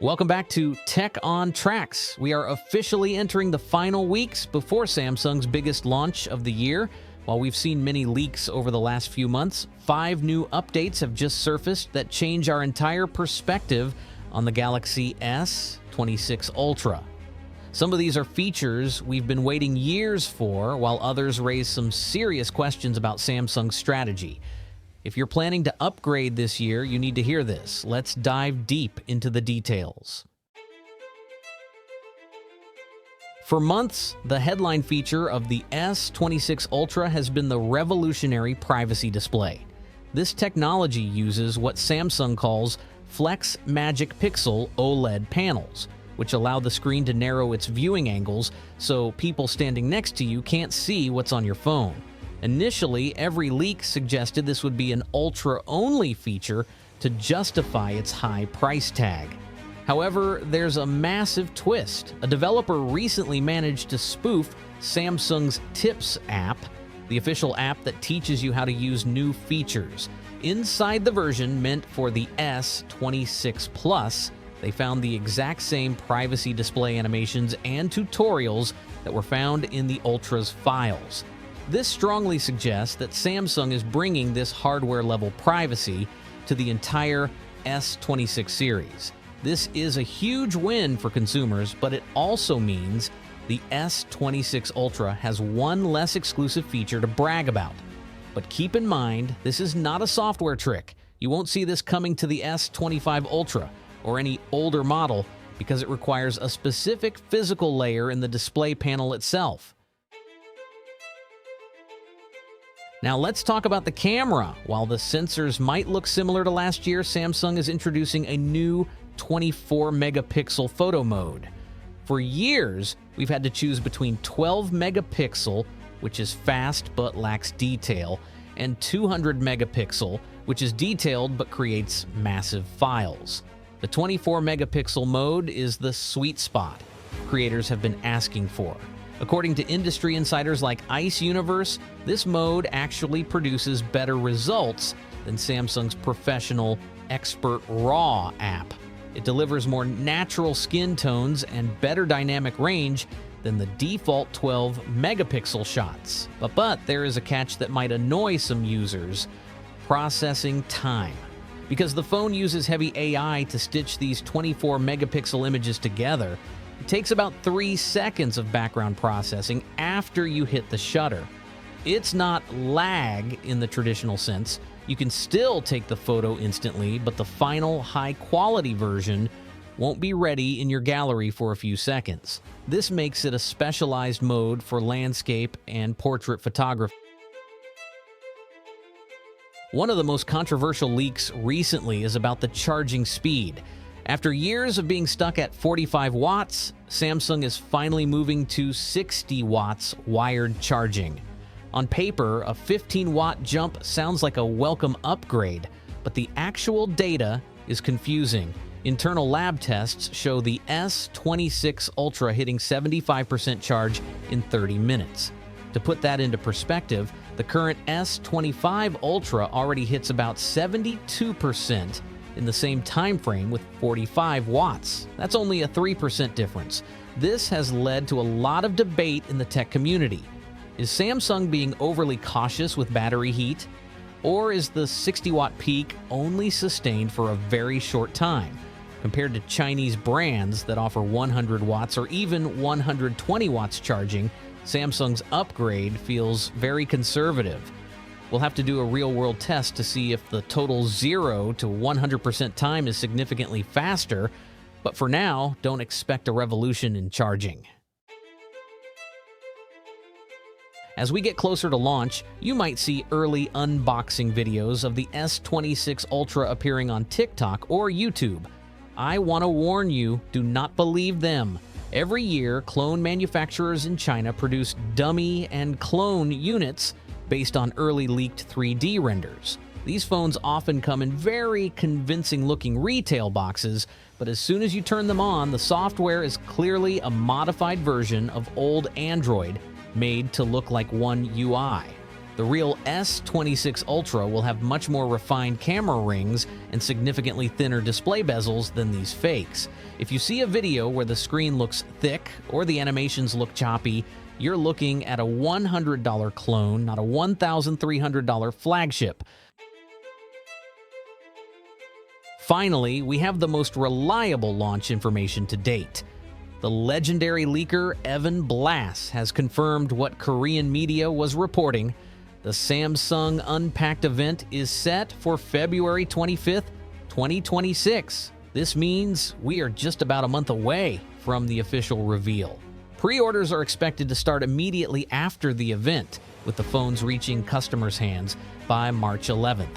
Welcome back to Tech on Tracks. We are officially entering the final weeks before Samsung's biggest launch of the year. While we've seen many leaks over the last few months, 5 new updates have just surfaced that change our entire perspective on the Galaxy S26 Ultra. Some of these are features we've been waiting years for, while others raise some serious questions about Samsung's strategy. If you're planning to upgrade this year, you need to hear this. Let's dive deep into the details. For months, the headline feature of the S26 Ultra has been the revolutionary privacy display. This technology uses what Samsung calls Flex Magic Pixel OLED panels, which allow the screen to narrow its viewing angles so people standing next to you can't see what's on your phone. Initially, every leak suggested this would be an Ultra-only feature to justify its high price tag. However, there's a massive twist. A developer recently managed to spoof Samsung's Tips app, the official app that teaches you how to use new features. Inside the version meant for the S26 Plus, they found the exact same privacy display animations and tutorials that were found in the Ultra's files. This strongly suggests that Samsung is bringing this hardware-level privacy to the entire S26 series. This is a huge win for consumers, but it also means the S26 Ultra has one less exclusive feature to brag about. But keep in mind, this is not a software trick. You won't see this coming to the S25 Ultra or any older model because it requires a specific physical layer in the display panel itself. Now let's talk about the camera. While the sensors might look similar to last year, Samsung is introducing a new 24-megapixel photo mode. For years, we've had to choose between 12-megapixel, which is fast but lacks detail, and 200-megapixel, which is detailed but creates massive files. The 24-megapixel mode is the sweet spot creators have been asking for. According to industry insiders like Ice Universe, this mode actually produces better results than Samsung's professional Expert RAW app. It delivers more natural skin tones and better dynamic range than the default 12-megapixel shots. But there is a catch that might annoy some users: processing time. Because the phone uses heavy AI to stitch these 24-megapixel images together, it takes about 3 seconds of background processing after you hit the shutter. It's not lag in the traditional sense. You can still take the photo instantly, but the final high-quality version won't be ready in your gallery for a few seconds. This makes it a specialized mode for landscape and portrait photography. One of the most controversial leaks recently is about the charging speed. After years of being stuck at 45 watts, Samsung is finally moving to 60 watts wired charging. On paper, a 15-watt jump sounds like a welcome upgrade, but the actual data is confusing. Internal lab tests show the S26 Ultra hitting 75% charge in 30 minutes. To put that into perspective, the current S25 Ultra already hits about 72% in the same time frame with 45 watts. That's only a 3% difference. This has led to a lot of debate in the tech community. Is Samsung being overly cautious with battery heat? Or is the 60-watt peak only sustained for a very short time? Compared to Chinese brands that offer 100 watts or even 120 watts charging, Samsung's upgrade feels very conservative. We'll have to do a real-world test to see if the total 0 to 100% time is significantly faster, but for now, don't expect a revolution in charging. As we get closer to launch, you might see early unboxing videos of the S26 Ultra appearing on TikTok or YouTube. I want to warn you, do not believe them. Every year, clone manufacturers in China produce dummy and clone units based on early leaked 3D renders. These phones often come in very convincing-looking retail boxes, but as soon as you turn them on, the software is clearly a modified version of old Android made to look like One UI. The real S26 Ultra will have much more refined camera rings and significantly thinner display bezels than these fakes. If you see a video where the screen looks thick or the animations look choppy, you're looking at a $100 clone, not a $1,300 flagship. Finally, we have the most reliable launch information to date. The legendary leaker Evan Blass has confirmed what Korean media was reporting. The Samsung Unpacked event is set for February 25th, 2026. This means we are just about a month away from the official reveal. Pre-orders are expected to start immediately after the event, with the phones reaching customers' hands by March 11th.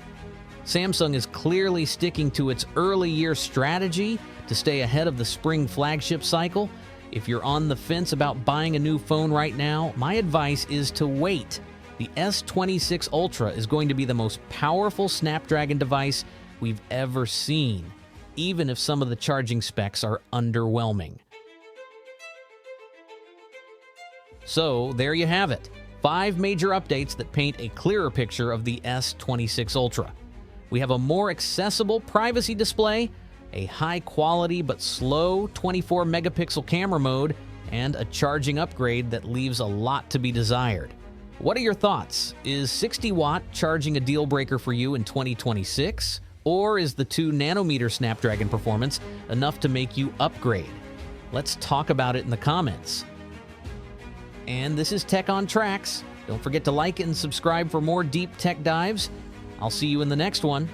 Samsung is clearly sticking to its early year strategy to stay ahead of the spring flagship cycle. If you're on the fence about buying a new phone right now, my advice is to wait. The S26 Ultra is going to be the most powerful Snapdragon device we've ever seen, even if some of the charging specs are underwhelming. So there you have it, 5 major updates that paint a clearer picture of the S26 Ultra. We have a more accessible privacy display, a high-quality but slow 24-megapixel camera mode, and a charging upgrade that leaves a lot to be desired. What are your thoughts? Is 60-watt charging a deal-breaker for you in 2026? Or is the 2-nanometer Snapdragon performance enough to make you upgrade? Let's talk about it in the comments. And this is Tech on Tracks. Don't forget to like and subscribe for more deep tech dives. I'll see you in the next one.